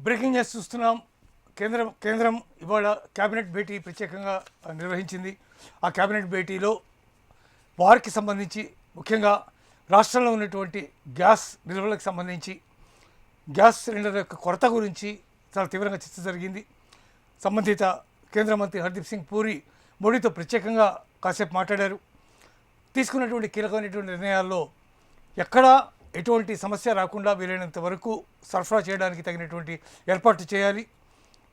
Breaking news చూస్తున్నాం. కేంద్రం ఇవాళ కేబినెట్ భేటీ ప్రత్యేకంగా నిర్వహించింది. ఆ కేబినెట్ భేటీలో వారికి సంబంధించి ముఖ్యంగా రాష్ట్రంలో ఉన్నటువంటి గ్యాస్ నిల్వలకు సంబంధించి గ్యాస్ సిలిండర్ యొక్క కొరత గురించి చాలా తీవ్రంగా చర్చ జరిగింది. సంబంధిత కేంద్ర మంత్రి హర్దీప్ సింగ్ పూరి మోడీతో ప్రత్యేకంగా కాసేపు మాట్లాడారు. తీసుకున్నటువంటి కీలకమైనటువంటి నిర్ణయాల్లో ఎక్కడా ఎటువంటి సమస్య రాకుండా వీలైనంత వరకు సరఫరా చేయడానికి తగినటువంటి ఏర్పాట్లు చేయాలి.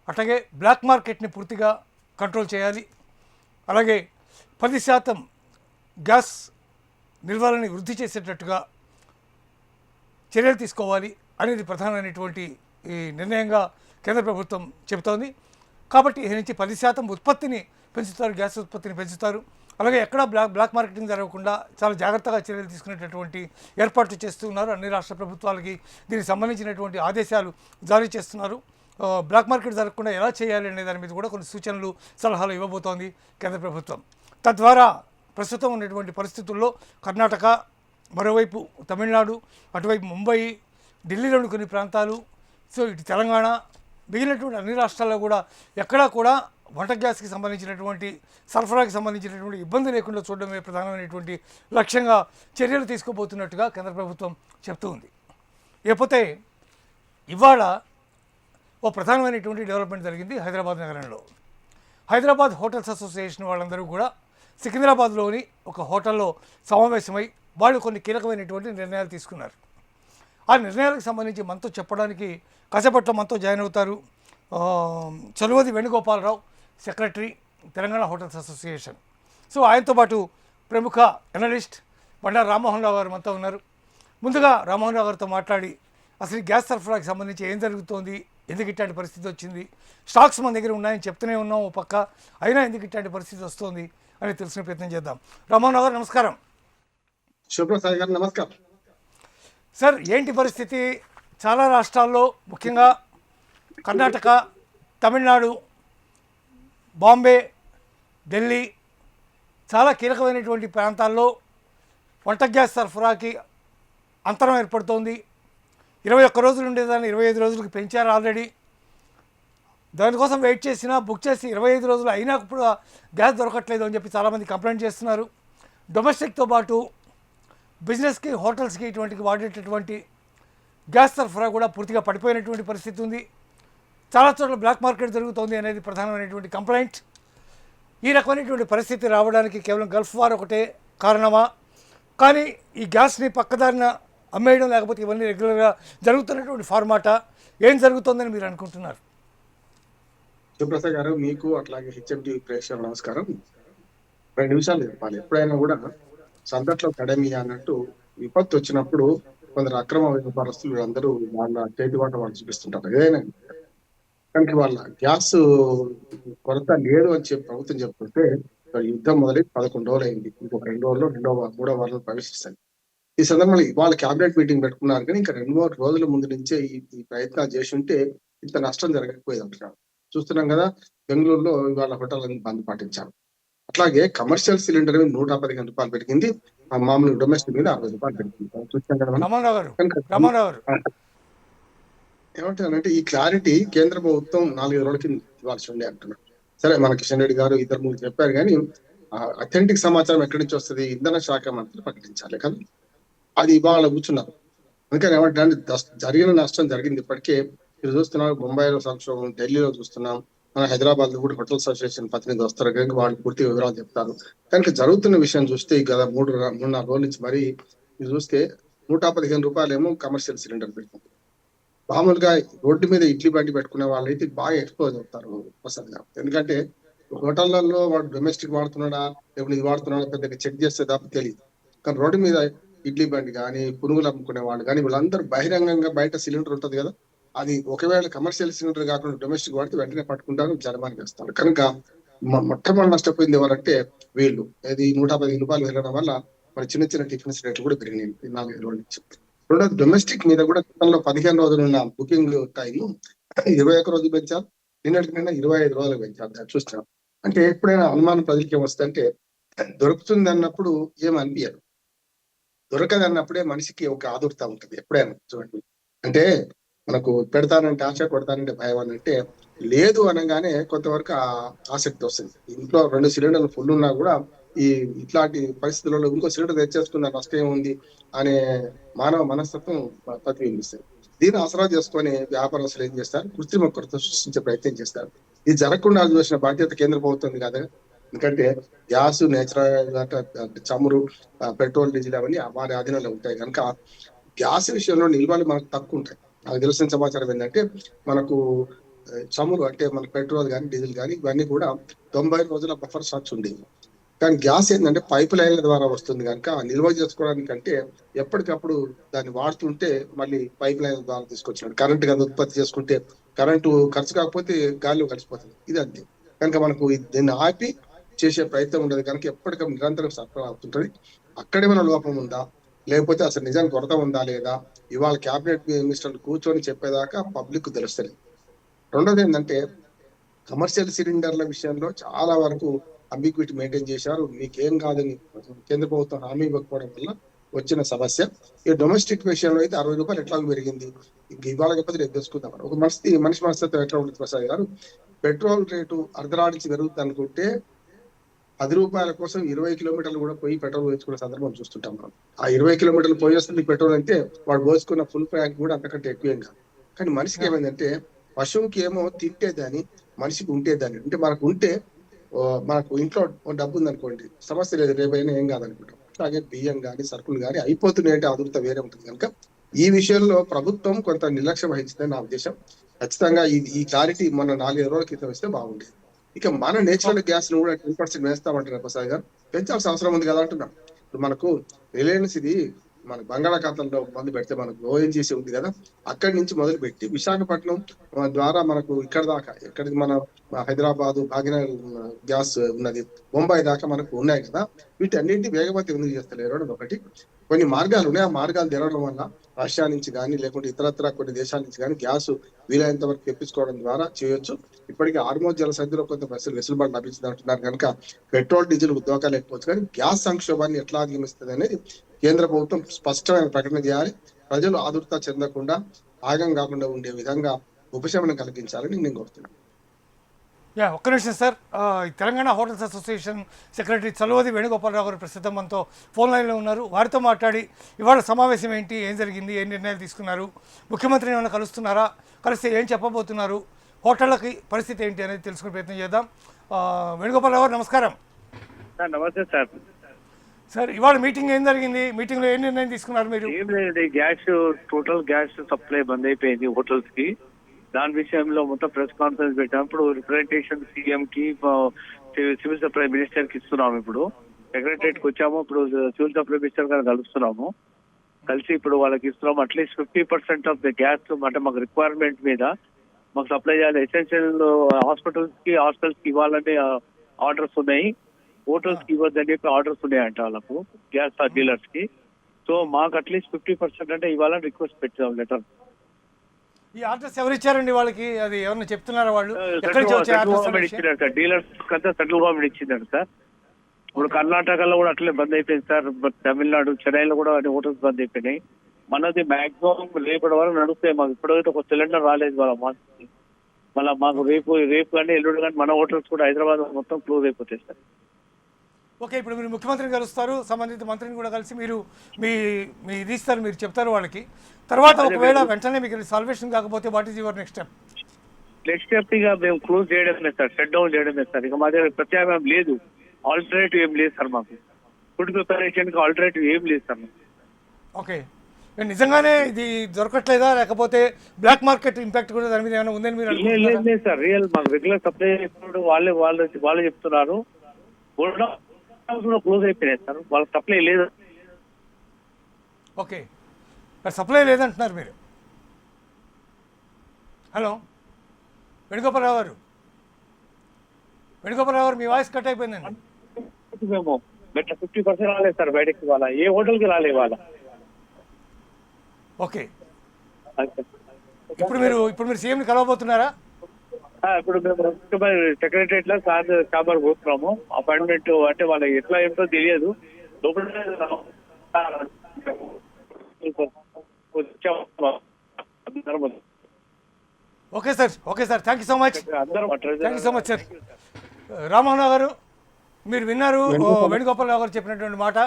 అట్లాగే బ్లాక్ మార్కెట్ని పూర్తిగా కంట్రోల్ చేయాలి. అలాగే 10% గ్యాస్ నిల్వలని వృద్ధి చేసేటట్టుగా చర్యలు తీసుకోవాలి అనేది ప్రధానమైనటువంటి ఈ నిర్ణయంగా కేంద్ర ప్రభుత్వం చెబుతోంది. కాబట్టి ఈ నుంచి 10% ఉత్పత్తిని పెంచుతారు, గ్యాస్ ఉత్పత్తిని పెంచుతారు. అలాగే ఎక్కడా బ్లాక్ మార్కెటింగ్ జరగకుండా చాలా జాగ్రత్తగా చర్యలు తీసుకునేటటువంటి ఏర్పాట్లు చేస్తున్నారు. అన్ని రాష్ట్ర ప్రభుత్వాలకి దీనికి సంబంధించినటువంటి ఆదేశాలు జారీ చేస్తున్నారు. బ్లాక్ మార్కెట్ జరగకుండా ఎలా చేయాలి అనే దాని మీద కూడా కొన్ని సూచనలు, సలహాలు ఇవ్వబోతోంది కేంద్ర ప్రభుత్వం. తద్వారా ప్రస్తుతం ఉన్నటువంటి పరిస్థితుల్లో కర్ణాటక, మరోవైపు తమిళనాడు, అటువైపు ముంబై, ఢిల్లీలోని కొన్ని ప్రాంతాలు, సో ఇటు తెలంగాణ, మిగిలినటువంటి అన్ని రాష్ట్రాల్లో కూడా ఎక్కడా కూడా వంట గ్యాస్కి సంబంధించినటువంటి సరఫరాకి సంబంధించినటువంటి ఇబ్బంది లేకుండా చూడడమే ప్రధానమైనటువంటి లక్ష్యంగా చర్యలు తీసుకోబోతున్నట్టుగా కేంద్ర ప్రభుత్వం చెప్తూ ఉంది. లేకపోతే ఇవాళ ఓ ప్రధానమైనటువంటి డెవలప్మెంట్ జరిగింది హైదరాబాద్ నగరంలో. హైదరాబాద్ హోటల్స్ అసోసియేషన్ వాళ్ళందరూ కూడా సికింద్రాబాద్లోని ఒక హోటల్లో సమావేశమై వాళ్ళు కొన్ని కీలకమైనటువంటి నిర్ణయాలు తీసుకున్నారు. ఆ నిర్ణయాలకు సంబంధించి మనతో చెప్పడానికి కాసేపట్లో మనతో జాయిన్ అవుతారు Chaluvadi Venugopalarao, secretary, Telangana hotels association. So ఆయనతో పాటు ప్రముఖ అనలిస్ట్ బండారు రామ్మోహన్ రావు గారు మనతో ఉన్నారు. ముందుగా రామ్మోహన్ రావు గారితో మాట్లాడి అసలు ఈ గ్యాస్ సరఫరాకి సంబంధించి ఏం జరుగుతోంది, ఎందుకు ఇట్లాంటి పరిస్థితి వచ్చింది, స్టాక్స్ మన దగ్గర ఉన్నాయని చెప్తూనే ఉన్నాం ఓ పక్క, అయినా ఎందుకు ఇట్లాంటి పరిస్థితి వస్తుంది అని తెలిసిన ప్రయత్నం చేద్దాం. రామ్మోహన్ రావు గారు నమస్కారం. శుభ్రసాయి గారు నమస్కారం. సార్, ఏంటి పరిస్థితి? చాలా రాష్ట్రాల్లో ముఖ్యంగా కర్ణాటక, తమిళనాడు, బాంబే, ఢిల్లీ చాలా కీలకమైనటువంటి ప్రాంతాల్లో వంట గ్యాస్ సరఫరాకి అంతరం ఏర్పడుతోంది. 21 రోజులు ఉండేదాన్ని 25 రోజులకు పెంచారు ఆల్రెడీ. దానికోసం వెయిట్ చేసినా, బుక్ చేసి 25 రోజులు అయినా కూడా గ్యాస్ దొరకట్లేదు అని చెప్పి చాలామంది కంప్లైంట్ చేస్తున్నారు. డొమెస్టిక్తో పాటు బిజినెస్కి, హోటల్స్కి ఇటువంటి వాడేటటువంటి గ్యాస్ సరఫరా కూడా పూర్తిగా పడిపోయినటువంటి పరిస్థితి ఉంది. చాలా చోట్ల బ్లాక్ మార్కెట్ జరుగుతోంది అనేది ప్రధానమైనటువంటి కంప్లైంట్. ఈ రకమైనటువంటి పరిస్థితి రావడానికి కేవలం గల్ఫ్ వార్ ఒకటే కారణమా? కానీ ఈ గ్యాస్ని పక్కదారిన అమ్మేయడం, లేకపోతే ఇవన్నీ రెగ్యులర్గా జరుగుతున్నటువంటి ఫార్మాటా, ఏం జరుగుతుందని మీరు అనుకుంటున్నారు? శుభ్రసాయి గారు, మీకు అట్లాగే హెచ్ఎండి ప్రేక్షకులకు నమస్కారం. 2 నిమిషాలు చెప్పాలి. ఎప్పుడైనా కూడా సందట్లో కడమి అన్నట్టు విపత్తు వచ్చినప్పుడు కొందరు అక్రమ వ్యాపారస్తులు అందరూ వాళ్ళ చేతివాట వాళ్ళు చూపిస్తుంటారు. ఏదైనా కానీ వాళ్ళ గ్యాస్ కొరత లేదు అని చెప్పి ప్రభుత్వం చెప్తుంటే యుద్ధం మొదలై 11 రోజులు అయింది. ఇంకొక 2 రోజుల్లో 3వ వారంలో ప్రవేశిస్తాయి. ఈ సందర్భంలో ఇవాళ క్యాబినెట్ మీటింగ్ పెట్టుకున్నారు, కానీ ఇంకా 2-3 రోజుల ముందు నుంచే ఈ ప్రయత్నాలు చేసి ఉంటే ఇంత నష్టం జరగకపోయేది అంటున్నారు. చూస్తున్నాం కదా, బెంగళూరులో ఇవాళ హోటల్ బంద్ పాటించారు. అట్లాగే కమర్షియల్ సిలిండర్ మీద 115 రూపాయలు పెరిగింది, మామూలు డొమెస్టిక్ మీద 60 రూపాయలు పెరిగింది. చూస్తాం కదా. ఏమంటారంటే ఈ క్లారిటీ కేంద్ర ప్రభుత్వం 4 రోజుల కింద ఇవ్వాల్సి ఉండే అంటున్నారు. సరే, మన కిషన్ రెడ్డి గారు 2-3 చెప్పారు, కానీ అథెంటిక్ సమాచారం ఎక్కడి నుంచి వస్తుంది? ఇంధన శాఖ మంత్రి ప్రకటించాలి కదా, అది ఇవాళ కూర్చున్నారు. అందుకని ఏమంటే జరిగిన నష్టం జరిగింది. ఇప్పటికే మీరు చూస్తున్నాం, ముంబైలో సంక్షోభం, ఢిల్లీలో చూస్తున్నాం, మన హైదరాబాద్ లో కూడా హోటల్ అసోసియేషన్ ప్రతినిధి వస్తారు, కనుక వాళ్ళు పూర్తి వివరాలు చెప్తారు. కనుక జరుగుతున్న విషయం చూస్తే గత 3-4 రోజుల నుంచి మరి మీరు చూస్తే 115 రూపాయలు ఏమో కమర్షియల్ సిలిండర్ పెడుతుంది. మామూలుగా రోడ్డు మీద ఇడ్లీ బండి పెట్టుకునే వాళ్ళైతే బాగా ఎక్స్పోజ్ అవుతారు వసతిగా. ఎందుకంటే హోటళ్లలో వాడు డొమెస్టిక్ వాడుతున్నాడా, లేకపోతే ఇది వాడుతున్నాడా పెద్దగా చెక్ చేస్తే తప్ప తెలియదు. కానీ రోడ్డు మీద ఇడ్లీ బండి కానీ, పునుగులు అమ్ముకునే వాళ్ళు కానీ, వీళ్ళందరూ బహిరంగంగా బయట సిలిండర్ ఉంటుంది కదా, అది ఒకవేళ కమర్షియల్ సిలిండర్ కాకుండా డొమెస్టిక్ వాడితే వెంటనే పట్టుకుంటారు, జరిమానా వేస్తారు. కనుక మొట్టమొదటి నష్టపోయింది ఎవరంటే వీళ్ళు. ఇది 115 రూపాయలు పెరగడం వల్ల మరి చిన్న చిన్న టిఫిన్స్ రేట్లు కూడా పెరిగినాయి 4 రోజుల నుంచి. రెండోది, డొమెస్టిక్ మీద కూడా గతంలో 15 రోజులు ఉన్న బుకింగ్ టైం 21 రోజులు పెంచారు, నిన్నటికి నిన్న 25 రోజులు పెంచారు. చూస్తున్నాం. అంటే ఎప్పుడైనా అనుమానం ప్రజలకి ఏమొస్తుందంటే, దొరుకుతుంది అన్నప్పుడు ఏమనిపించదు, దొరకదన్నప్పుడే మనిషికి ఒక ఆదుర్త ఉంటుంది. ఎప్పుడైనా చూడండి, అంటే మనకు పెడతానంటే ఆశ, కొడతానంటే భయం అని అంటే లేదు అనగానే కొంతవరకు ఆసక్తి వస్తుంది. ఇంట్లో 2 సిలిండర్లు ఫుల్ ఉన్నా కూడా ఈ ఇట్లాంటి పరిస్థితులలో ఇంకో సిలిండర్ తెచ్చేసుకున్న నష్టం ఉంది అనే మానవ మనస్తత్వం ప్రతిబింబిస్తుంది. దీన్ని ఆసరా చేసుకొని వ్యాపారస్తులు ఏం చేస్తారు, కృత్రిమ కొరత సృష్టించే ప్రయత్నం చేస్తారు. ఇది జరగకుండా చూసిన బాధ్యత కేంద్ర ప్రభుత్వం కదా. ఎందుకంటే గ్యాస్, నేచురల్ చమురు, పెట్రోల్, డీజిల్ అవన్నీ వారి ఆధీనంలో ఉంటాయి కనుక గ్యాస్ విషయంలో నిల్వలు మనకు తక్కువ ఉంటాయి. నాకు తెలిసిన సమాచారం ఏంటంటే మనకు చమురు అంటే మన పెట్రోల్ కానీ డీజిల్ కానీ ఇవన్నీ కూడా 90 రోజుల బఫర్ స్టాక్స్ ఉండేవి. కానీ గ్యాస్ ఏంటంటే పైప్ లైన్ల ద్వారా వస్తుంది కనుక నిల్వ చేసుకోవడానికంటే ఎప్పటికప్పుడు దాన్ని వాడుతుంటే మళ్ళీ పైప్ లైన్ ద్వారా తీసుకొచ్చినాడు. కరెంట్ కదా ఉత్పత్తి చేసుకుంటే కరెంటు ఖర్చు కాకపోతే గాలిలో కలిసిపోతుంది. ఇది అంతే. కనుక మనకు దీన్ని ఆపి చేసే ప్రయత్నం ఉండదు కనుక ఎప్పటికప్పుడు నిరంతరం సరఫరా అవుతుంటది. అక్కడేమైనా లోపం ఉందా, లేకపోతే అసలు నిజానికి కొరత ఉందా లేదా ఇవాళ క్యాబినెట్ మినిస్టర్లు కూర్చొని చెప్పేదాకా పబ్లిక్ తెలుస్తుంది. రెండోది ఏంటంటే కమర్షియల్ సిలిండర్ల విషయంలో చాలా వరకు అంబిక్విటీ మెయింటైన్ చేశారు. మీకేం కాదని కేంద్ర ప్రభుత్వం హామీ ఇవ్వకపోవడం వల్ల వచ్చిన సమస్య. ఈ డొమెస్టిక్ విషయంలో అయితే 60 రూపాయలు ఎట్లా పెరిగింది, ఇంక ఇవాళ చెప్పి రేపు తెలుసుకుందాం. ఒక మనిషి మనస్తత్వం ఎట్లా ఉంటుంది ప్రసాద్ గారు, పెట్రోల్ రేటు అర్ధరాడించి పెరుగుతుంది అనుకుంటే 10 రూపాయల కోసం 20 కిలోమీటర్లు కూడా పోయి పెట్రోల్ పోయించుకునే సందర్భం చూస్తుంటాం మనం. ఆ 20 కిలోమీటర్లు పోయేస్తుంది పెట్రోల్ అంటే వాడు పోసుకున్న ఫుల్ ట్యాంక్ కూడా అంతకంటే ఎక్కువేం కాదు. కానీ మనిషికి ఏమైందంటే పశువుకి ఏమో తింటేదాన్ని, మనిషికి ఉంటేదాన్ని. అంటే మనకు ఉంటే మనకు ఇంట్లో డబ్బు ఉందనుకోండి సమస్య లేదు, రేపైనా ఏం కాదనుకుంటాం. అలాగే బియ్యం కానీ సరుకులు కానీ అయిపోతున్నాయి అంటే ఆదుర్త వేరే ఉంటుంది. కనుక ఈ విషయంలో ప్రభుత్వం కొంత నిర్లక్ష్యం వహించిందని నా ఉద్దేశం. ఖచ్చితంగా ఈ క్లారిటీ మొన్న 4-5 రోజుల క్రితం ఇస్తే బాగుండేది. ఇక మన నేచురల్ గ్యాస్ ను కూడా 10% వేస్తామంటున్నారు ప్రసాద్ గారు. పెంచాల్సిన అవసరం ఉంది కదా అంటున్నాం. ఇప్పుడు మనకు రిలయన్స్ ఇది మన బంగాళాఖాతంలో మందు పెడితే మనకు ఓఎన్జీసీ ఉంది కదా, అక్కడి నుంచి మొదలు పెట్టి విశాఖపట్నం ద్వారా మనకు ఇక్కడ దాకా ఎక్కడికి మన హైదరాబాద్ భాగ్యనగర్ గ్యాస్ ఉన్నది, బొంబాయి దాకా మనకు ఉన్నాయి కదా. వీటన్నింటి వేగవంతం ఎందుకు చేస్తలేరు అని ఒకటి. కొన్ని మార్గాలు ఉన్నాయి. ఆ మార్గాలు తెరవడం వల్ల రష్యా నుంచి కానీ లేకుంటే ఇతరత్ర కొన్ని దేశాల నుంచి కానీ గ్యాస్ వీలైనంత వరకు తెప్పించుకోవడం ద్వారా చేయొచ్చు. ఇప్పటికీ హార్మోజ్ జలసంధిలో కొంత వెసులుబాటు లభించింది అంటున్నారు కనుక పెట్రోల్ డీజిల్ దోకా లేకపోవచ్చు. కానీ గ్యాస్ సంక్షోభాన్ని ఎట్లా అధిగమిస్తుంది అనేది కేంద్ర ప్రభుత్వం స్పష్టమైన ప్రకటన చేయాలి. ప్రజలు ఆదుర్త చెందకుండా ఆగం కాకుండా ఉండే విధంగా ఉపశమనం కలిగించాలని నేను కోరుతున్నాను. ఒక్క నిమిషం sir. Telangana hotels association secretary Chaluvadi Venugopalarao గారు ప్రస్తుతం మనతో ఫోన్ లైన్లో ఉన్నారు. వారితో మాట్లాడి ఇవాళ సమావేశం ఏంటి, ఏం జరిగింది, ఏం నిర్ణయాలు తీసుకున్నారు, ముఖ్యమంత్రిని ఏమైనా కలుస్తున్నారా, కలిస్తే ఏం చెప్పబోతున్నారు, హోటళ్ళకి పరిస్థితి ఏంటి అనేది తెలుసుకునే ప్రయత్నం చేద్దాం. వేణుగోపాలరావు గారు నమస్కారం. నమస్తే సార్. సార్ ఇవాళ మీటింగ్ ఏం జరిగింది, మీటింగ్లో ఏం నిర్ణయం తీసుకున్నారు మీరు? ఏం లేదండి, టోటల్ గ్యాస్ సప్లై బంద్ అయిపోయింది హోటల్స్ కి. దాని విషయంలో మొత్తం ప్రెస్ కాన్ఫరెన్స్ పెట్టినప్పుడు రిప్రజెంటేషన్ సీఎం కి, సివిల్ సప్లై మినిస్టర్ కి ఇస్తున్నాము. ఇప్పుడు సెక్రటరియట్ కి వచ్చాము. ఇప్పుడు సివిల్ సప్లై మినిస్టర్ గారు కలుస్తున్నాము. కలిసి ఇప్పుడు వాళ్ళకి ఇస్తున్నాము. అట్లీస్ట్ 50% ఆఫ్ ద గ్యాస్ అంటే మాకు రిక్వైర్మెంట్ మీద మాకు సప్లై చేయాలి. ఎసెన్షియల్ హాస్పిటల్స్ కి ఇవ్వాలని ఆర్డర్స్ ఉన్నాయి. హోటల్స్ కి ఇవ్వద్దని చెప్పి ఆర్డర్స్ ఉన్నాయంట వాళ్ళకు, గ్యాస్ డీలర్స్ కి. సో మాకు అట్లీస్ట్ 50% అంటే ఇవ్వాలని రిక్వెస్ట్ పెట్టాం లెటర్. ఈ ఆర్డర్స్ ఎవరు ఇచ్చారండి వాళ్ళకి? అది ఎవరైనా చెప్తున్నారా? వాళ్ళు సెంట్రల్ గవర్నమెంట్ ఇచ్చిందంట సార్. డీలర్స్ కంతా సెంట్రల్ గవర్నమెంట్ ఇచ్చిందంట సార్. ఇప్పుడు కర్ణాటకలో కూడా అట్లే బంద్ అయిపోయింది సార్. తమిళనాడు, చెన్నైలో కూడా అన్ని హోటల్స్ బంద్ అయిపోయినాయి. మనది మాక్సిమం రేపటి వరకు నడుస్తాయి. మాకు ఇప్పటికైతే ఒక సిలిండర్ రాలేదు వాళ్ళ మాకు. మళ్ళీ మాకు రేపు కానీ ఎల్లుండి కానీ మన హోటల్స్ కూడా హైదరాబాద్ మొత్తం క్లోజ్ అయిపోతాయి సార్. ఓకే, ఇప్పుడు మీరు ముఖ్యమంత్రిని కలుస్తారు, సంబంధిత మంత్రిని కూడా కలిసి మీరు మీ ఇది ఇస్తారు, మీరు చెప్తారు వాళ్ళకి. తర్వాత ఒకవేళ వెంటనే మీకు సాల్వేషన్ కాకపోతే what is your next step? Next step ఇక మేము క్లోజ్ చేయడం లేదు సార్, షట్ డౌన్ చేయడం లేదు సార్. ఇక మా దగ్గర ప్రత్యామ్నాయం లేదు, ఆల్టర్నేటివ్ ఏం లేదు సార్. మాకు ఫుడ్ ప్రిపరేషన్ కి ఆల్టర్నేటివ్ ఏం లేదు సార్. ఓకే, నిజంగానే ఇది దొరకట్లేదా, లేకపోతే బ్లాక్ మార్కెట్ ఇంపాక్ట్ కూడా దాని మీద ఏమైనా ఉందని మీరు అనుకుంటున్నారా? లేదు సార్, రియల్ మాకు రెగ్యులర్ సప్లై చేస్తున్నప్పుడు వాళ్ళే చెప్తున్నారు. క్లోజ్ అయిపోయినాయి సార్, వాళ్ళకి సప్లై లేదు. ఓకే, సప్లై లేదంటున్నారు మీరు. హలో వేణుగోపాలరావు గారు, మీ వాయిస్ కట్ అయిపోయిందండి. మేము 50% రాలేదు సార్ బయటకి, వాళ్ళ ఏ హోటల్కి రాలేదు వాళ్ళ. ఓకే, ఇప్పుడు మీరు సీఎంని కలవబోతున్నారా? ఇప్పుడు మేము సెక్రటరియట్ లో చాంబర్ పోతున్నాము. అపాయింట్మెంట్ అంటే వాళ్ళకి ఎట్లా ఏంటో తెలియదు. లోపల okay sir thank you so much. అందరం thank you so much sir. Ramamohan గారు, మీరు విన్నారు వేణుగోపాలరావు గారు చెప్పినటువంటి మాట.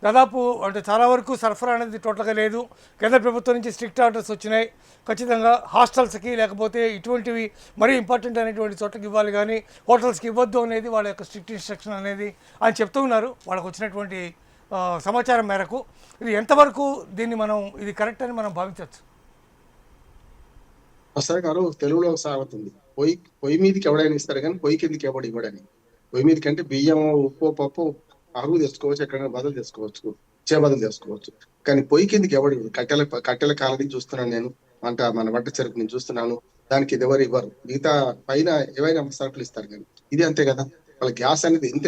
దాదాపు అంటే చాలా వరకు సరఫరా అనేది టోటల్గా లేదు. కేంద్ర ప్రభుత్వం నుంచి స్ట్రిక్ట్ ఆర్డర్స్ వచ్చినాయి. ఖచ్చితంగా హాస్టల్స్కి లేకపోతే ఇటువంటివి మరీ ఇంపార్టెంట్ అనేటువంటి చోట్లకి ఇవ్వాలి, కానీ హోటల్స్కి ఇవ్వద్దు అనేది వాళ్ళ యొక్క స్ట్రిక్ట్ ఇన్స్ట్రక్షన్ అనేది ఆయన చెప్తూ ఉన్నారు. వాళ్ళకు వచ్చినటువంటి సమాచారం మేరకు ఇది ఎంతవరకు దీన్ని మనం ఇది కరెక్ట్ అని మనం భావించవచ్చు? ప్రసాద్ గారు, తెలుగులో ఒక సామెత ఉంది, పొయ్యి మీదకి ఎవడైనా ఇస్తారు కానీ పొయ్యి కిందకి ఎవడు ఇవ్వడని. పొయ్యి మీదకి అంటే బియ్యం, ఉప్పు, పప్పు అరువు తెచ్చుకోవచ్చు, ఎక్కడైనా బదులు తెచ్చుకోవచ్చు, ఇచ్చే బదులు తెచ్చుకోవచ్చు. కానీ పొయ్యి కిందకి ఎవడు కట్టెల కాలని చూస్తున్నాను నేను, అంటే మన వంట చెరుకు నేను చూస్తున్నాను, దానికి ఇది ఎవరు ఇవ్వరు. మిగతా పైన ఏవైనా సరుకులు ఇస్తారు కానీ ఇది అంతే కదా. వాళ్ళ గ్యాస్ అనేది ఎంత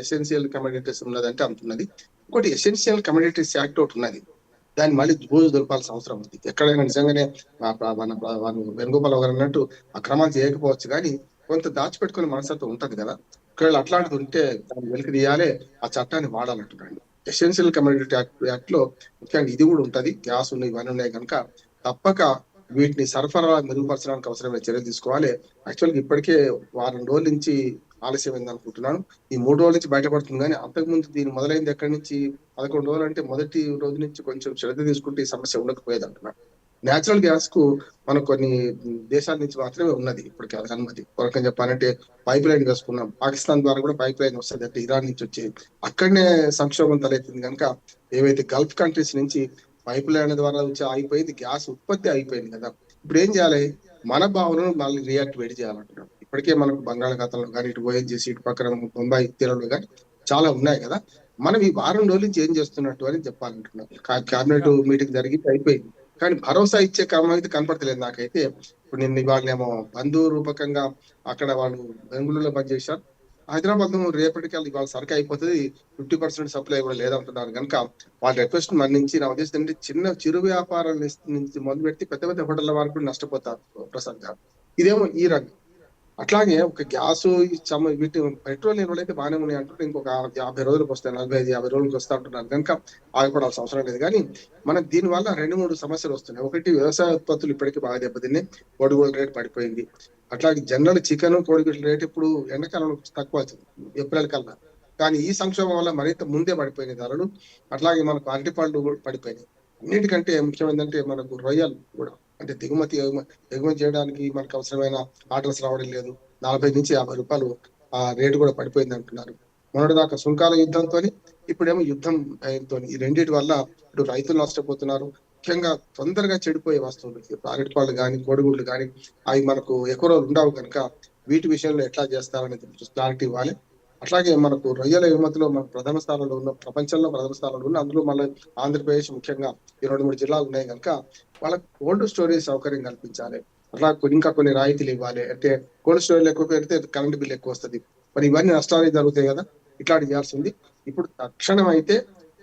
ఎసెన్షియల్ కమోడిటీస్ ఉన్నదంటే అంత ఉన్నది. ఇంకోటి ఎసెన్షియల్ కమోడిటీస్ యాక్ట్ ఒకటి ఉన్నది, దాన్ని మళ్ళీ బూజు దొరపాల్సిన అవసరం ఉంది. ఎక్కడైనా నిజంగానే మన వేణుగోపాల్ గారు అన్నట్టు అక్రమాలు చేయకపోవచ్చు, కానీ కొంత దాచిపెట్టుకునే మనస్తత్వం ఉంటది కదా. ఒకవేళ అట్లాంటిది ఉంటే దాన్ని వెలికి తీయాలి, ఆ చట్టాన్ని వాడాలంటున్నాను. ఎసెన్షియల్ కమోడిటీ యాక్ట్ లో ముఖ్యంగా ఇది కూడా ఉంటది. గ్యాస్ ఉన్నాయి, ఇవన్నీ ఉన్నాయి కనుక తప్పక వీటిని సరఫరా మెరుగుపరచడానికి అవసరమైన చర్యలు తీసుకోవాలి. యాక్చువల్గా ఇప్పటికే వారం రోజుల నుంచి ఆలస్యమైంది అనుకుంటున్నాను. ఈ 3 రోజుల నుంచి బయటపడుతుంది, కానీ అంతకుముందు దీని మొదలైంది ఎక్కడి నుంచి 11 రోజులు అంటే మొదటి రోజు నుంచి కొంచెం శ్రద్ధ తీసుకుంటే ఈ సమస్య ఉండకపోయేది అంటున్నాను. నేచురల్ గ్యాస్ కు మనకు కొన్ని దేశాల నుంచి మాత్రమే ఉన్నది ఇప్పటికి అనుమతి. కొరకం చెప్పాలంటే పైప్ లైన్ వేసుకున్నాం, పాకిస్తాన్ ద్వారా కూడా పైప్ లైన్ వస్తుంది, అంటే ఇరాన్ నుంచి వచ్చేది. అక్కడనే సంక్షోభం తలెత్తింది కనుక ఏవైతే గల్ఫ్ కంట్రీస్ నుంచి పైప్ లైన్ ద్వారా వచ్చి ఆగిపోయింది, గ్యాస్ ఉత్పత్తి అయిపోయింది కదా. ఇప్పుడు ఏం చేయాలి, మన భావనను మళ్ళీ రియాక్టివేట్ చేయాలంటున్నాం. ఇప్పటికే మనకు బంగాళాఖాతంలో కానీ, ఇటు ఓఎన్జీసీ, ఇటు పక్కన ముంబై తీరంలో కానీ చాలా ఉన్నాయి కదా. మనం ఈ వారం రోజుల నుంచి ఏం చేస్తున్నట్టు అని చెప్పాలంటున్నాం. క్యాబినెట్ మీటింగ్ జరిగి అయిపోయింది, కానీ భరోసా ఇచ్చే క్రమం అయితే కనపడతలేదు నాకైతే. ఇప్పుడు నిన్న వాళ్ళేమో బంధు రూపకంగా అక్కడ వాళ్ళు బెంగళూరులో బంద్ చేశారు, హైదరాబాద్ రేపటికల్లా ఇవాళ సరికి అయిపోతుంది, 50% సప్లై కూడా లేదంటున్నారు కనుక వాళ్ళ రిక్వెస్ట్ మన్నించి నా ఉద్దేశం ఏంటంటే చిరు వ్యాపారాల నుంచి మొదలు పెట్టి పెద్ద పెద్ద హోటళ్ల వారు కూడా నష్టపోతారు ప్రసాద్ గారు. ఇదేమో ఈ రంగం. అట్లాగే ఒక గ్యాస్ వీటి పెట్రోల్ నిల్వలు అయితే బాగానే ఉన్నాయి అంటుంటే ఇంకొక 50 రోజులకు వస్తాయి, 45-50 రోజులకు వస్తా అంటున్నారు కనుక ఆగిపడాల్సిన అవసరం లేదు. కానీ మనకు దీని వల్ల 2-3 సమస్యలు వస్తున్నాయి. ఒకటి, వ్యవసాయ ఉత్పత్తులు ఇప్పటికీ బాగా దెబ్బతిన్నాయి, కోడిగుడ్ల రేటు పడిపోయింది. అట్లాగే జనరల్ చికెన్, కోడిగుడ్ల రేటు ఇప్పుడు ఎండాకాలంలో తక్కువ అవుతుంది, ఏప్రిల్ కల్లా. కానీ ఈ సంక్షోభం వల్ల మరింత ముందే పడిపోయినాయి ధరలు. అట్లాగే మనకు అరటిపళ్ళు కూడా పడిపోయినాయి. అన్నిటికంటే ముఖ్యం ఏంటంటే మనకు రొయ్యలు కూడా, అంటే ఎగుమతి చేయడానికి మనకు అవసరమైన ఆర్డర్స్ రావడం లేదు. 40-50 రూపాయలు ఆ రేటు కూడా పడిపోయింది అంటున్నారు. మొన్నటిదాకా సుంకాల యుద్ధంతో, ఇప్పుడేమో యుద్ధం భయంతో, ఈ రెండింటి వల్ల ఇటు రైతులు నష్టపోతున్నారు. ముఖ్యంగా తొందరగా చెడిపోయే వస్తువులు, అరటిపళ్ళు కానీ, కోడిగుడ్లు కానీ, అవి మనకు ఎక్కువ రోజులు ఉండవు కనుక వీటి విషయంలో ఎట్లా చేస్తారనేది క్లారిటీ ఇవ్వాలి. అట్లాగే మనకు రొయ్యల ఎగుమతిలో మన ప్రథమ స్థానంలో ఉన్న, ప్రపంచంలో ప్రథమ స్థానంలో ఉన్న, అందులో మళ్ళీ ఆంధ్రప్రదేశ్ ముఖ్యంగా ఈ 2-3 జిల్లాలు ఉన్నాయి కనుక వాళ్ళకి కోల్డ్ స్టోరేజ్ సౌకర్యం కల్పించాలి. అట్లా ఇంకా కొన్ని రాయితీలు ఇవ్వాలి. అంటే కోల్డ్ స్టోరేజ్ ఎక్కువ పెడితే కరెంట్ బిల్ ఎక్కువ వస్తుంది, మరి ఇవన్నీ నష్టాలు జరుగుతాయి కదా. ఇట్లాంటి చేయాల్సింది. ఇప్పుడు తక్షణం అయితే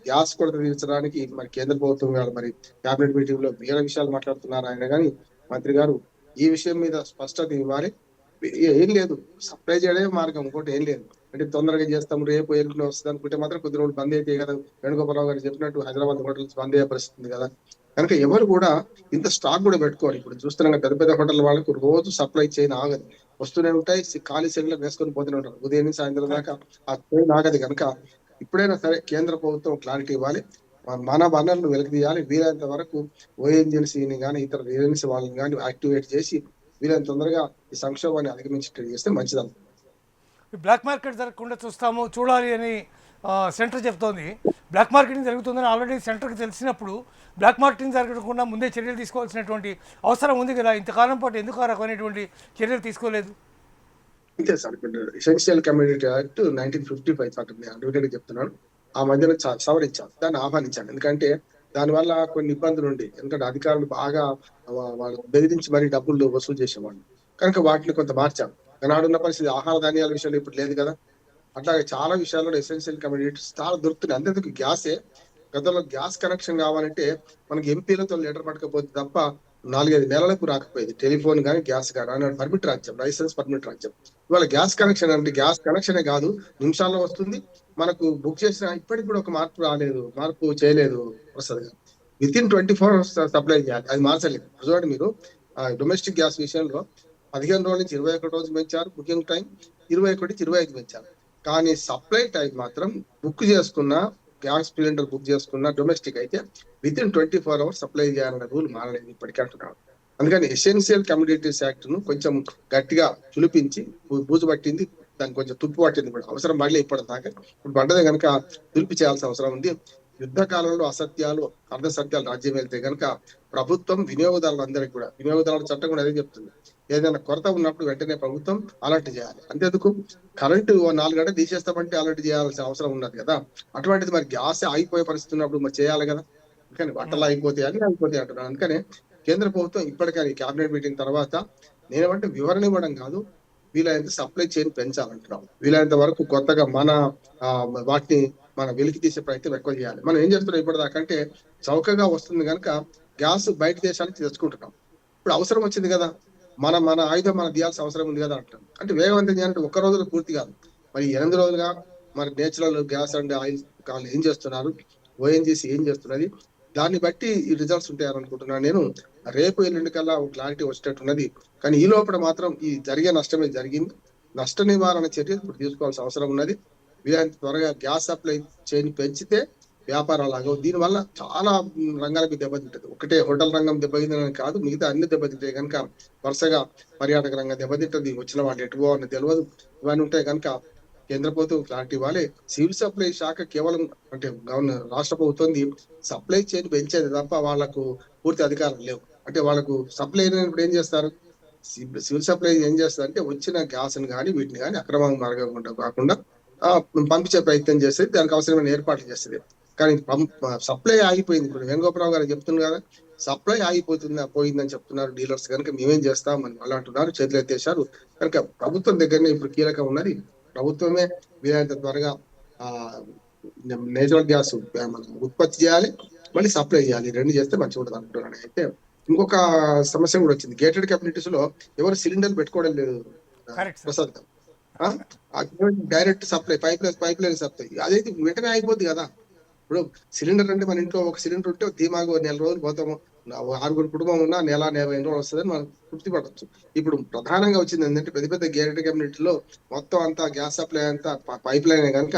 గ్యాస్ కొరత తీర్చడానికి మరి కేంద్ర ప్రభుత్వం గారు మరి క్యాబినెట్ మీటింగ్ లో వేరే విషయాలు మాట్లాడుతున్నారు ఆయన, కానీ మంత్రి గారు ఈ విషయం మీద స్పష్టత ఇవ్వాలి. ఏం లేదు, సప్లై చేయడమే మార్గం, ఇంకోటి ఏం లేదు. అంటే తొందరగా చేస్తాం, రేపు ఎల్లుండి వస్తుంది అనుకుంటే మాత్రం కొద్ది రోజులు బంద్ అయితే కదా. వేణుగోపాలరావు గారు చెప్పినట్టు హైదరాబాద్ హోటల్స్ బంద్ అయ్యే పరిస్థితి కదా. కనుక ఎవరు కూడా ఇంత స్టాక్ కూడా పెట్టుకోవాలి. ఇప్పుడు చూస్తున్నాం పెద్ద పెద్ద హోటల్ వాళ్ళకు రోజు సప్లై చైన్ ఆగదు, వస్తూనే ఉంటాయి, ఖాళీ సెల్లు వేసుకొని పోతూనే ఉంటారు, ఉదయం నుంచి సాయంత్రం దాకా ఆ చైన్ ఆగదు. కనుక ఇప్పుడైనా సరే కేంద్ర ప్రభుత్వం క్లారిటీ ఇవ్వాలి, మన వనరులను వెలికి తీయాలి. వీలైనంత వరకు ఓఎన్జీసీని కానీ ఇతర ఏజెన్సీ వాళ్ళని కానీ యాక్టివేట్ చేసి వీలైనంత తొందరగా ఈ సంక్షోభాన్ని అధిగమించేట్టు చేస్తే మంచిది. బ్లాక్ మార్కెట్ జరగకుండా చూడాలి అని సెంటర్ చెప్తోంది. బ్లాక్ మార్కెటింగ్ జరుగుతుందని ఆల్రెడీ సెంటర్కి తెలిసినప్పుడు బ్లాక్ మార్కెటింగ్ జరగకుండా ముందే చర్యలు తీసుకోవాల్సినటువంటి అవసరం ఉంది కదా. ఇంతకాలం పాటు ఎందుకు ఆ రకమైనటువంటి చర్యలు తీసుకోలేదు? అంతే sir, essential community act 1955 advocate చెప్తున్నాను, ఆ మధ్యన సవరించాను, దాన్ని ఆహ్వానించాను. ఎందుకంటే దానివల్ల కొన్ని ఇబ్బందులు ఉండి, ఎందుకంటే అధికారులు బాగా వాళ్ళు బెదిరించి మరీ డబ్బులు వసూలు చేసేవాళ్ళు కనుక వాటిని కొంత మార్చాం. నాడున్న పరిస్థితి ఆహార ధాన్యాల విషయంలో ఇప్పుడు లేదు కదా. అట్లాగే చాలా విషయాల్లో ఎసెన్షియల్ కమ్యూనిటీస్ చాలా దొరుకుతున్నాయి. అంతేందుకు గ్యాసే, గతంలో గ్యాస్ కనెక్షన్ కావాలంటే మనకి ఎంపీలతో లెటర్ పట్టకపోతే తప్ప 4-5 నెలలకు రాకపోయేది. టెలిఫోన్ కానీ గ్యాస్ కానీ అన్నాడు పర్మిట్ రాజ్యం, లైసెన్స్ పర్మిట్ రాజ్యం. ఇవాళ గ్యాస్ కనెక్షన్ అంటే గ్యాస్ కనెక్షనే కాదు, నిమిషాల్లో వస్తుంది. మనకు బుక్ చేసిన ఇప్పటికి కూడా ఒక మార్పు చేయలేదు ప్రసాద్ గారు. విత్ ఇన్ 24 hours సప్లై చేయాలి, అది మార్చలేదు. చూడండి మీరు డొమెస్టిక్ గ్యాస్ విషయంలో 15 రోజుల నుంచి 21 రోజులు పెంచారు బుకింగ్ టైం, 21 నుంచి 25 పెంచారు. కానీ సప్లై టైం మాత్రం బుక్ చేసుకున్న గ్యాస్ సిలిండర్ బుక్ చేసుకున్న డొమెస్టిక్ అయితే విత్ ఇన్ 24 అవర్స్ సప్లై చేయాలన్న రూల్ మారలేదు ఇప్పటికీ అంటున్నాడు. అందుకని ఎసెన్షియల్ కమ్యూనిటీస్ యాక్ట్ ను కొంచెం గట్టిగా చులిపించి బూజు పట్టింది, దానికి కొంచెం తుప్పు పట్టింది కూడా అవసరం పడలే ఇప్పటిదాకా. ఇప్పుడు పడ్డదే కనుక తులిపి చేయాల్సిన అవసరం ఉంది. యుద్ధ కాలంలో అసత్యాలు అర్ధ సత్యాలు రాజ్యం వెళ్తే కనుక ప్రభుత్వం వినియోగదారులందరికీ కూడా, వినియోగదారుల చట్టం కూడా అదే చెప్తుంది, ఏదైనా కొరత ఉన్నప్పుడు వెంటనే ప్రభుత్వం అలర్ట్ చేయాలి. అంతేందుకు కరెంటు 4 గంటలు తీసేస్తామంటే అలర్ట్ చేయాల్సిన అవసరం ఉన్నది కదా. అటువంటిది మరి గ్యాస్ ఆగిపోయే పరిస్థితి ఉన్నప్పుడు మరి చేయాలి కదా. అందుకని బట్టలు అయిపోతాయి అంటున్నాను. అందుకనే కేంద్ర ప్రభుత్వం ఇప్పటికీ కేబినెట్ మీటింగ్ తర్వాత నేనేమంటే వివరణ ఇవ్వడం కాదు, వీలైనంత సప్లై చైన్ పెంచాలంటున్నాం. వీలైనంత వరకు కొత్తగా వాటిని మన వెలికి తీసే ప్రయత్నం ఎక్కువ చేయాలి. మనం ఏం చేస్తున్నాం ఇప్పటిదాకా అంటే చౌకగా వస్తుంది కనుక గ్యాస్ బయట దేశానికి తెచ్చుకుంటున్నాం. ఇప్పుడు అవసరం వచ్చింది కదా, మన ఆయుధం మనం తీయాల్సిన అవసరం ఉంది కదా అంటాం. అంటే వేగవంతం చేయాలంటే ఒక్క రోజులో పూర్తి కాదు, మరి 8 రోజులుగా మరి నేచురల్ గ్యాస్ అండ్ ఆయిల్ వాళ్ళు ఏం చేస్తున్నారు, ఓఎన్జీసీ ఏం చేస్తున్నది, దాన్ని బట్టి ఈ రిజల్ట్స్ ఉంటాయని అనుకుంటున్నాను నేను. రేపు ఎల్లుండి కల్లా క్లారిటీ వచ్చేటట్టున్నది. కానీ ఈ లోపల మాత్రం ఈ జరిగే నష్టమే జరిగింది. నష్ట నివారణ చర్యలు ఇప్పుడు తీసుకోవాల్సిన అవసరం ఉన్నది. వీలైనంత త్వరగా గ్యాస్ సప్లై చైన్ పెంచితే వ్యాపారాలు ఆగవు. దీనివల్ల చాలా రంగాలకి దెబ్బతింటది. ఒకటే హోటల్ రంగం దెబ్బతిందని కాదు, మిగతా అన్ని దెబ్బతింటాయి కనుక వరుసగా పర్యాటక రంగం దెబ్బతింటది. వచ్చిన వాళ్ళు ఎటు పోవాలని తెలియదు. ఇవన్నీ ఉంటాయి కనుక కేంద్ర ప్రభుత్వం క్లారిటీ ఇవ్వాలి. సివిల్ సప్లై శాఖ కేవలం అంటే రాష్ట్ర ప్రభుత్వం సప్లై చైన్ పెంచేది తప్ప వాళ్ళకు పూర్తి అధికారం లేవు. అంటే వాళ్ళకు సప్లై అయినప్పుడు ఏం చేస్తారు, సివిల్ సప్లై ఏం చేస్తారు అంటే వచ్చిన గ్యాస్ ని కానీ వీటిని కానీ అక్రమ మార్గం కాకుండా పంపించే ప్రయత్నం చేస్తుంది, దానికి అవసరమైన ఏర్పాట్లు చేస్తుంది. కానీ సప్లై ఆగిపోయింది. ఇప్పుడు వేణుగోపాలరావు గారు చెప్తున్నారు కదా, సప్లై పోయిందని చెప్తున్నారు డీలర్స్. కనుక మేమేం చేస్తామని వాళ్ళు అంటున్నారు, చేతులు ఎత్తేశారు. కనుక ప్రభుత్వం దగ్గరనే ఇప్పుడు కీలకం ఉన్నది. ప్రభుత్వమే వీలైనంత త్వరగా నేచురల్ గ్యాస్ ఉత్పత్తి చేయాలి, మళ్ళీ సప్లై చేయాలి. రెండు చేస్తే మంచిగా ఉంటుంది అనుకుంటున్నాను. అయితే ఇంకొక సమస్య కూడా వచ్చింది. గేటెడ్ కమ్యూనిటీస్ లో ఎవరు సిలిండర్ పెట్టుకోవడం లేదు Prasad. Direct supply pipe line supply అదైతే వెంటనే అయిపోద్ది కదా. ఇప్పుడు సిలిండర్ అంటే మన ఇంట్లో ఒక సిలిండర్ ఉంటే ధీమాగా 4 రోజులు పోతాము, 6 కుటుంబం ఉన్నా నెల 40 రోజులు వస్తుందని మనం తృప్తి పడవచ్చు. ఇప్పుడు ప్రధానంగా వచ్చింది ఏంటంటే పెద్ద పెద్ద గేటెడ్ కమ్యూనిటీలో మొత్తం అంతా గ్యాస్ సప్లై అంతా పైప్ లైన్ కనుక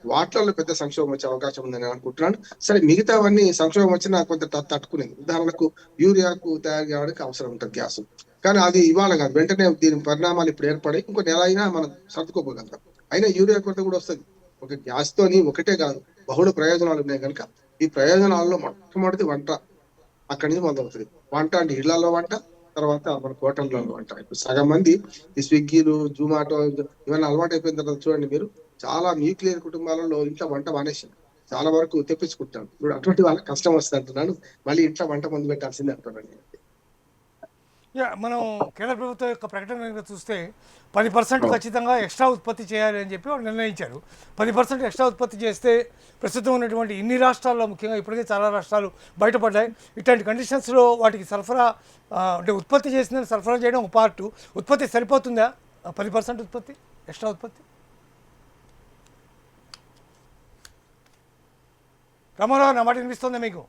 వాటిలో పెద్ద సంక్షోభం వచ్చే అవకాశం ఉందని అనుకుంటున్నాను. సరే, మిగతావన్నీ సంక్షోభం వచ్చినా కొంత తట్టుకునేది. ఉదాహరణకు యూరియాకు తయారు చేయడానికి అవసరం ఉంటుంది గ్యాస్, కానీ అది ఇవాళ కాదు, వెంటనే దీని పరిణామాలు ఇప్పుడు ఏర్పడి ఇంకో నెల అయినా మనం సర్దుకోపోగలుగుతాం. అయినా యూరియా కొరత కూడా వస్తుంది. ఒక గ్యాస్ తోని ఒకటే కాదు, బహుళ ప్రయోజనాలు ఉన్నాయి కనుక ఈ ప్రయోజనాల్లో మొట్టమొదటి వంట అక్కడి నుంచి మొదలవుతుంది. వంట అంటే ఇళ్లలో వంట, తర్వాత మన హోటళ్లలో వంట. ఇప్పుడు సగం మంది ఈ స్విగ్గీలు, జొమాటో ఇవన్నీ అలవాటు అయిపోయిన తర్వాత చూడండి మీరు, చాలా న్యూక్లియర్ కుటుంబాలలో ఇంట్లో వంట మానేసింది, చాలా వరకు తెప్పించుకుంటాను. ఇప్పుడు అటువంటి వాళ్ళకి కష్టం వస్తుంది అంటున్నాను, మళ్ళీ ఇంట్లో వంట మందు పెట్టాల్సిందే అంటున్నాను. మనం కేంద్ర ప్రభుత్వం యొక్క ప్రకటన కనుక చూస్తే 10% ఖచ్చితంగా ఎక్స్ట్రా ఉత్పత్తి చేయాలి అని చెప్పి వాళ్ళు నిర్ణయించారు. 10% ఎక్స్ట్రా ఉత్పత్తి చేస్తే ప్రస్తుతం ఉన్నటువంటి ఇన్ని రాష్ట్రాల్లో, ముఖ్యంగా ఇప్పటికే చాలా రాష్ట్రాలు బయటపడ్డాయి. ఇట్లాంటి కండిషన్స్లో వాటికి సరఫరా అంటే ఉత్పత్తి చేసిన సరఫరా చేయడం ఒక పార్టు. ఉత్పత్తి సరిపోతుందా 10% ఉత్పత్తి, ఎక్స్ట్రా ఉత్పత్తి? రామారావు, నా మాట వినిపిస్తుందా మీకు?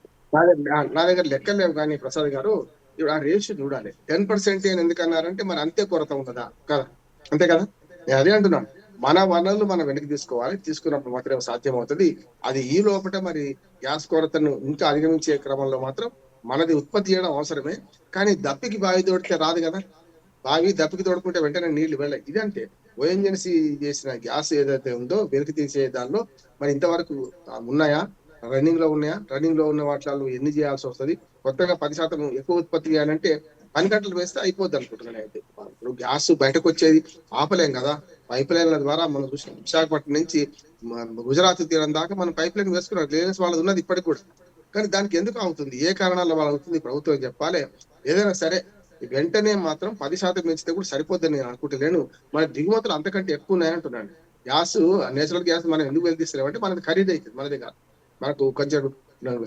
నా దగ్గర లెక్కలు లేవు కానీ ప్రసాద్ గారు, ఇప్పుడు ఆ రేషియో చూడాలి. 10% అని ఎందుకన్నారంటే మరి అంతే కొరత ఉంటుందా కదా, అంతే కదా. నేను అదే అంటున్నాను, మన వనరులు మనం వెనక్కి తీసుకోవాలి, తీసుకున్నప్పుడు మాత్రమే సాధ్యం అవుతుంది. అది ఈ లోపల మరి గ్యాస్ కొరతను ఇంకా అధిగమించే క్రమంలో మాత్రం మనది ఉత్పత్తి చేయడం అవసరమే. కానీ దప్పికి బావి తోడితే రాదు కదా, బావి దప్పికి తోడుకుంటే వెంటనే నీళ్లు వెళ్ళాయి. ఇదంటే ఓఎన్జీసీ చేసిన గ్యాస్ ఏదైతే ఉందో వెలికి తీసే దానిలో మరి ఇంతవరకు ఉన్నాయా, రన్నింగ్ లో ఉన్నాయా, రన్నింగ్ లో ఉన్న వాటిలో ఎన్ని చేయాల్సి వస్తుంది, కొత్తగా 10% ఎక్కువ ఉత్పత్తి చేయాలంటే 10 గంటలు వేస్తే అయిపోద్ది అనుకుంటున్నాను. అయితే ఇప్పుడు గ్యాస్ బయటకు వచ్చేది ఆపలేం కదా, పైప్ లైన్ల ద్వారా మనం చూసిన విశాఖపట్నం నుంచి గుజరాత్ తీరం దాకా మనం పైప్ లైన్ వేసుకున్నాం, క్లియరెన్స్ వాళ్ళది ఉన్నది ఇప్పటికి కూడా. కానీ దానికి ఎందుకు అవుతుంది, ఏ కారణాల వల్ల అవుతుంది ప్రభుత్వం చెప్పాలి. ఏదైనా సరే వెంటనే మాత్రం 10% పెంచితే కూడా సరిపోద్దని నేను అనుకుంటలేను. మన దిగుమతులు అంతకంటే ఎక్కువ ఉన్నాయంటున్నాను. గ్యాస్, నేచురల్ గ్యాస్ మనం ఎందుకు వెళ్తీస్తున్నామంటే మనది ఖరీదు అవుతుంది, మనది కాదు. మనకు కొంచెం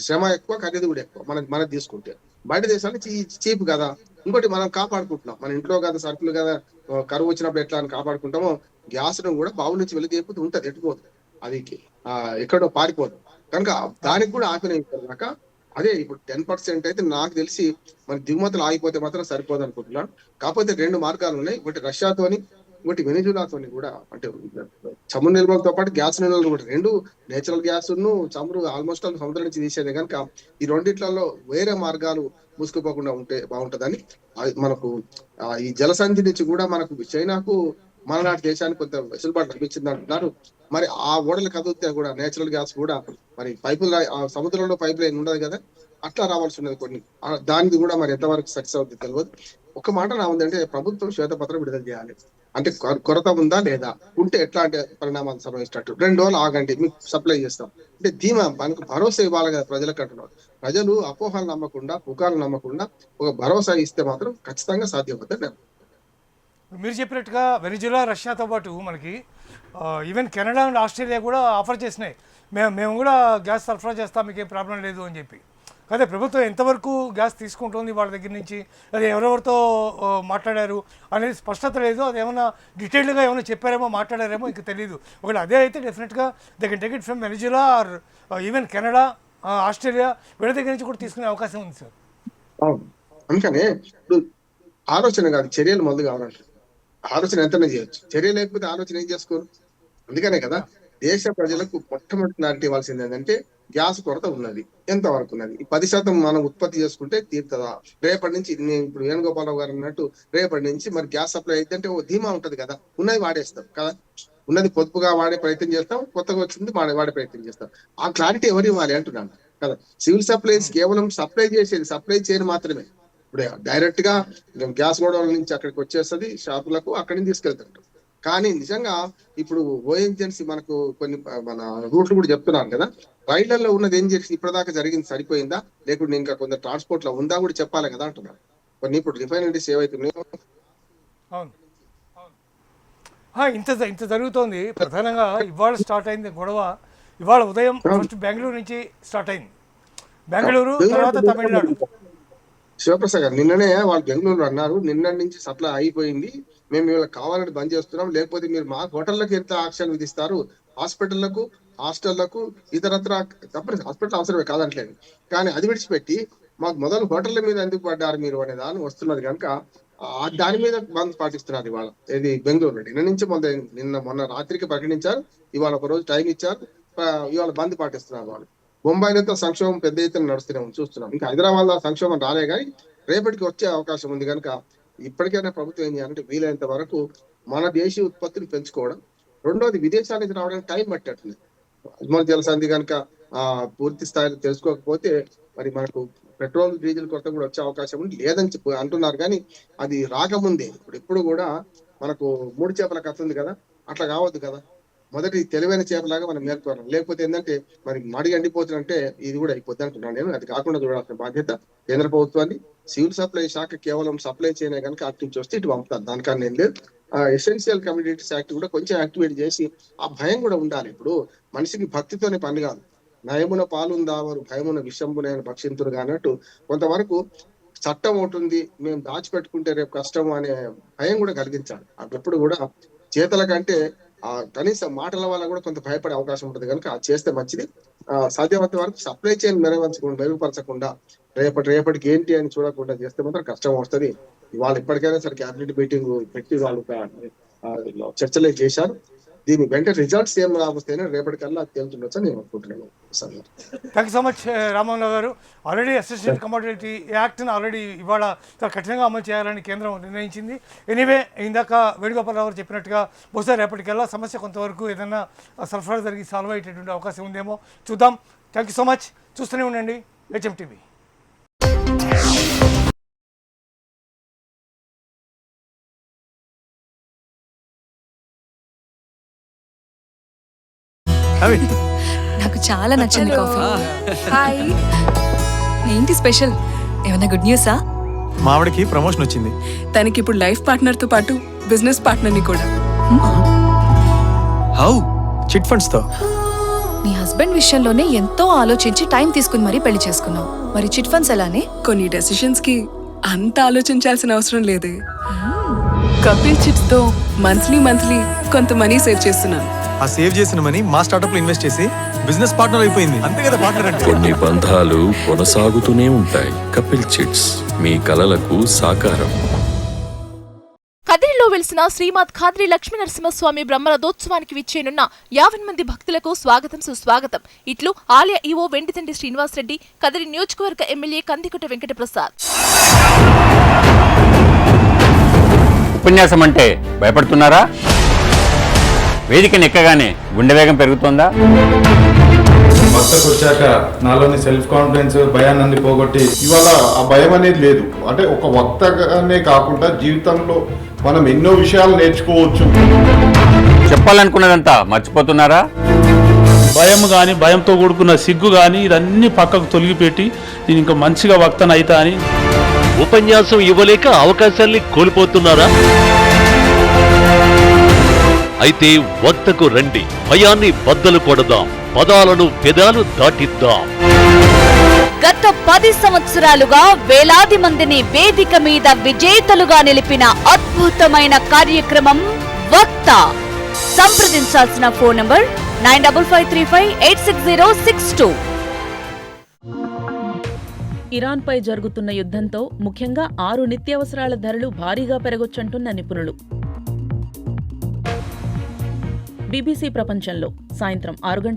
శ్రమ ఎక్కువ, ఖరీదు కూడా ఎక్కువ మనది తీసుకుంటే. బయట దేశాలు చీప్ కదా. ఇంకోటి మనం కాపాడుకుంటున్నాం, మన ఇంట్లో కదా సరుకులు కదా, కరువు వచ్చినప్పుడు ఎట్లా అని కాపాడుకుంటామో గ్యాస్ ను కూడా బావుల నుంచి వెలిగిపోతే ఉంటది, ఎట్టుకోదు, అది ఎక్కడో పారిపోదు. కనుక దానికి కూడా ఆపినాక అదే ఇప్పుడు 10% అయితే నాకు తెలిసి మన దిగుమతులు ఆగిపోతే మాత్రం సరిపోదు అనుకుంటున్నాను. కాకపోతే 2 మార్గాలు ఉన్నాయి. ఒకటి రష్యాతోని, ఇంకోటి వెనిజులాతోని కూడా, అంటే చమురు నిల్వలతో పాటు గ్యాస్ నిల్వలు కూడా, 2 నేచురల్ గ్యాస్ చమురు ఆల్మోస్ట్ ఆల్ సముద్రం నుంచి తీసేదే కనుక ఈ రెండిట్లలో వేరే మార్గాలు మూసుకుపోకుండా ఉంటే బాగుంటుందని మనకు ఈ జలసంధి నుంచి కూడా మనకు చైనాకు మననాటి దేశానికి కొంత వెసులుబాటు లభించింది అంటున్నారు. మరి ఆ ఓడలు కదిలితే కూడా నేచురల్ గ్యాస్ కూడా మరి సముద్రంలో పైప్ లైన్ ఉండదు కదా, అట్లా రావాల్సి ఉన్నది కొన్ని. దానికి కూడా మరి ఎంతవరకు సక్సెస్ అవుతుంది తెలియదు. ఒక మాట నా ఉందంటే ప్రభుత్వం శ్వేతపత్రం విడుదల చేయాలి. అంటే కొరత ఉందా లేదా, ఉంటే ఎట్లాంటి పరిణామాలు సంభవించినట్టు 2 రోజులు ఆగండి మీకు సప్లై చేస్తాం అంటే ధీమా మనకు భరోసా ఇవ్వాలి కదా ప్రజలకు అంటున్నారు. ప్రజలు అపోహలు నమ్మకుండా, పుకార్లు నమ్మకుండా ఒక భరోసా ఇస్తే మాత్రం ఖచ్చితంగా సాధ్యమవుతుంది. మీరు చెప్పినట్టుగా వెనిజులా, రష్యాతో పాటు మనకి ఈవెన్ కెనడా అండ్ ఆస్ట్రేలియా కూడా ఆఫర్ చేసినాయి, మేము కూడా గ్యాస్ సరఫరా చేస్తాం, మీకు ఏం ప్రాబ్లం లేదు అని చెప్పి. అదే ప్రభుత్వం ఎంతవరకు గ్యాస్ తీసుకుంటుంది వాళ్ళ దగ్గర నుంచి, అది ఎవరెవరితో మాట్లాడారు అనేది స్పష్టత లేదు. అది ఏమైనా డీటెయిల్డ్గా ఏమైనా చెప్పారేమో, మాట్లాడారేమో ఇంకా తెలియదు. ఒకవేళ అదే అయితే డెఫినెట్గా they can take it from Venezuela or even Canada, Australia వీళ్ళ దగ్గర నుంచి కూడా తీసుకునే అవకాశం ఉంది సార్. అందుకనే ఇప్పుడు ఆలోచన కాదు, చర్యలు మొదలు కావాలంటే. ఆలోచన ఎంతనే చేయొచ్చు, చర్య లేకపోతే ఆలోచన ఏం చేసుకోరు. అందుకనే కదా దేశ ప్రజలకు మొట్టమొదటి క్లారిటీ ఇవ్వాల్సింది ఏంటంటే గ్యాస్ కొరత ఉన్నది, ఎంతవరకు ఉన్నది. ఈ 10% మనం ఉత్పత్తి చేసుకుంటే తీరుతుందా. రేపటి నుంచి నేను ఇప్పుడు వేణుగోపాలరావు గారు అన్నట్టు రేపటి నుంచి మరి గ్యాస్ సప్లై అయితే ఓ ధీమా ఉంటది కదా, ఉన్నది వాడేస్తాం కదా, ఉన్నది పొదుపుగా వాడే ప్రయత్నం చేస్తాం, కొత్తగా వచ్చింది వాడే ప్రయత్నం చేస్తాం. ఆ క్లారిటీ ఎవరు ఇవ్వాలి అంటున్నాను కదా. సివిల్ సప్లైస్ కేవలం సప్లై చేసేది, సప్లై చేయని మాత్రమే. ఇప్పుడు డైరెక్ట్ గా గ్యాస్ గోడౌన్ల నుంచి అక్కడికి వచ్చేస్తుంది షాపులకు, అక్కడి నుంచి తీసుకెళ్తుంటాం. కానీ నిజంగా ఇప్పుడు ఓఎన్జీసీ మనకు కొన్ని మన రూట్లు కూడా చెప్తున్నారు కదా, రైళ్లలో ఉన్నది ఏం చేసి ఇప్పటిదాకా జరిగింది సరిపోయిందా, లేకుంటే ఇంకా కొంత ట్రాన్స్పోర్ట్ లో ఉందా కూడా చెప్పాలి కదా అంటున్నారు. కొన్ని ఇప్పుడు రిఫైనరీస్ ఏవైతున్నాయో ఇంత జరుగుతోంది. ప్రధానంగా ఇవాళ స్టార్ట్ అయింది గొడవ. ఇవాళ ఉదయం ఫస్ట్ బెంగళూరు నుంచి స్టార్ట్ అయింది, బెంగళూరు తర్వాత తమిళనాడు. శివప్రసాద్ గారు నిన్ననే వాళ్ళు బెంగళూరు అన్నారు, నిన్న నుంచి సప్లై అయిపోయింది, మేము ఇవాళ కావాలని బంద్ చేస్తున్నాం, లేకపోతే మీరు మా హోటళ్లకు ఎంత యాక్షన్ విధిస్తారు, హాస్పిటళ్లకు, హాస్టళ్లకు, ఇతరత్ర తప్పని హాస్పిటల్ అవసరమే కాదంటలేదు, కానీ అది విడిచిపెట్టి మాకు మొదలు హోటళ్ల మీద ఎందుకు పడ్డారు మీరు అనే దాన్ని వస్తున్నది కనుక దాని మీద బంద్ పాటిస్తున్నారు. ఇవాళ ఇది బెంగళూరు నిన్న నుంచి మొన్న రాత్రికి ప్రకటించారు, ఇవాళ ఒక రోజు టైం ఇచ్చారు, ఇవాళ బంద్ పాటిస్తున్నారు వాళ్ళు. బొంబాయిలో సంక్షోభం పెద్ద ఎత్తున నడుస్తున్నాం చూస్తున్నాం. ఇంకా హైదరాబాద్ లో సంక్షోభం రాలే కానీ రేపటికి వచ్చే అవకాశం ఉంది కనుక ఇప్పటికైనా ప్రభుత్వం ఏం చేయాలంటే వీలైనంత వరకు మన దేశీయ ఉత్పత్తిని పెంచుకోవడం. రెండోది విదేశాల నుంచి రావడానికి టైం పట్టట్లేదు. అజ్మల్ జలసంధి కనుక పూర్తి స్థాయిలో తెలుసుకోకపోతే మరి మనకు పెట్రోల్ డీజిల్ కొరత కూడా వచ్చే అవకాశం ఉంది లేదని అంటున్నారు. కానీ అది రాకముందే ఇప్పుడు కూడా మనకు 3 చేపల కథ ఉంది కదా, అట్లా కావద్దు కదా. మొదటి తెలివైన చేపలాగా మనం మేల్కోవాలి, లేకపోతే ఏంటంటే మరి మడి ఎండిపోతుందంటే ఇది కూడా అయిపోద్ది అంటున్నాను నేను. అది కాకుండా చూడాల్సిన బాధ్యత కేంద్ర ప్రభుత్వాన్ని. సివిల్ సప్లై శాఖ కేవలం సప్లై చేయనే కనుక అటు నుంచి వస్తే ఇటు పంపుతారు, దానికన్నా ఏం లేదు. ఎసెన్షియల్ కమ్యూనిటీస్ యాక్ట్ కూడా కొంచెం యాక్టివేట్ చేసి ఆ భయం కూడా ఉండాలి. ఇప్పుడు మనిషికి భక్తితోనే పని కాదు, నయమున పాలుందావరు భయమున విషంబునైన భక్షింతురు అన్నట్టు కొంతవరకు చట్టం ఉంటుంది, మేము దాచిపెట్టుకుంటే రేపు కష్టం అనే భయం కూడా కలిగించాలి. అప్పుడు కూడా చేతల కంటే కనీసం మాటల వల్ల కూడా కొంత భయపడే అవకాశం ఉంటుంది కనుక అది చేస్తే మంచిది. సాధ్యమైనంత వరకు సప్లై చైన్ మెరుగుపరచకుండా రేపటికి ఏంటి అని చూడకుండా చేస్తే మాత్రం కష్టం వస్తుంది. వాళ్ళు ఇప్పటికైనా సరే క్యాబినెట్ మీటింగ్ పెట్టి వాళ్ళు చర్చలే చేశారు. దీని వెంటనే రిజల్ట్స్ ఏం రాకపోతేనే రేపటికల్లా తేలుతుండొచ్చు అని నేను అనుకుంటున్నాను. Thank you so much Ramamohan గారు. ఆల్రెడీ ఎసెన్షియల్ కమోడిటీ యాక్ట్ని ఆల్రెడీ ఇవాళ చాలా కఠినంగా అమలు చేయాలని కేంద్రం నిర్ణయించింది. ఎనీవే ఇందాక వేణుగోపాలరావు గారు చెప్పినట్టుగా బహుశా రేపటికల్లా సమస్య కొంతవరకు ఏదైనా సరఫరా జరిగి సాల్వ్ అయ్యేటటువంటి అవకాశం ఉందేమో చూద్దాం. Thank you so much. చూస్తూనే ఉండండి హెచ్ఎం టీవీ. నాకు చాలా నచ్చింది కాఫీ. హాయ్, ఏంటి స్పెషల్? ఏమైనా గుడ్ న్యూసా? మావిడికి ప్రమోషన్ వచ్చింది. తనకి ఇప్పుడు లైఫ్ పార్ట్నర్ తో పాటు బిజినెస్ పార్ట్నర్ ని కూడా. హౌ? చిట్ ఫండ్స్ తో. నీ హస్బెండ్ విషయంలోనే ఎంతో ఆలోచించి టైం తీసుకుని మరీ పెళ్లి చేసుకున్నావు. మరి చిట్ ఫండ్స్ ఎలానే? కొన్ని డెసిషన్స్ కి అంత ఆలోచించాల్సిన అవసరం లేదే. కపిల్ చిట్స్ తో మంత్లీ కొంత మనీ సేవ్ చేస్తున్నాను. ఆ సేవ్ చేసిన మనీ మా స్టార్ట్అప్ లో ఇన్వెస్ట్ చేసి బిజినెస్ పార్ట్నర్ అయిపోయింది. అంతే కదా పార్ట్నర్ అంటే. కొన్ని బంధాలు కొనసాగుతూనే ఉంటాయి. కపిల్ చిట్స్, మీ కలలకు సాకారం. కదిరిలో వెలిసిన శ్రీమాత్ ఖాద్రి లక్ష్మీ నరసింహస్వామి బ్రహ్మరథోత్సవానికి విచ్చేనున్న 50 మంది భక్తులకు స్వాగతం సుస్వాగతం. ఇట్లు ఆలయ ఈవో వెండితండి శ్రీనివాస్ రెడ్డి, కదిరి నియోజకవర్గ ఎమ్మెల్యే కందికుట వెంకట ప్రసాద్. ఉపన్యాసం అంటే భయపడుతున్నారా? వేదికని ఎక్కగానే గుండె వేగం పెరుగుతోందా? వక్తకు వచ్చాక నాలోని సెల్ఫ్ కాన్ఫిడెన్స్ భయాన్ని పోగొట్టి ఇవాళ ఆ భయం అనేది లేదు. అంటే ఒక వక్తగానే కాకుండా జీవితంలో మనం ఎన్నో విషయాలు నేర్చుకోవచ్చు. చెప్పాలనుకున్నదంతా మర్చిపోతున్నారా? భయం కానీ, భయంతో కూడుకున్న సిగ్గు కానీ ఇదన్నీ పక్కకు తొలగిపెట్టి నేను ఇంకా మంచిగా వక్తను అయితా అని. ఉపన్యాసం ఇవ్వలేక అవకాశాల్ని కోల్పోతున్నారా? అయితే వద్దకు రండి, భయాన్ని బద్దలు కొడదాం, పదాలను పెదాలు దాటిద్దాం. గత 10 సంవత్సరాలుగా వేలాది మందిని వేదిక మీద విజేతలుగా నిలిపిన అద్భుతమైన కార్యక్రమం వక్త. సంప్రదించాల్సిన ఫోన్ నంబర్ 9553586062. ఇరాన్పై జరుగుతున్న యుద్ధంతో ముఖ్యంగా 6 నిత్యావసరాల ధరలు భారీగా పెరగొచ్చంటున్న నిపుణులు. BBC ప్రపంచంలో సాయంత్రం 6 గంటల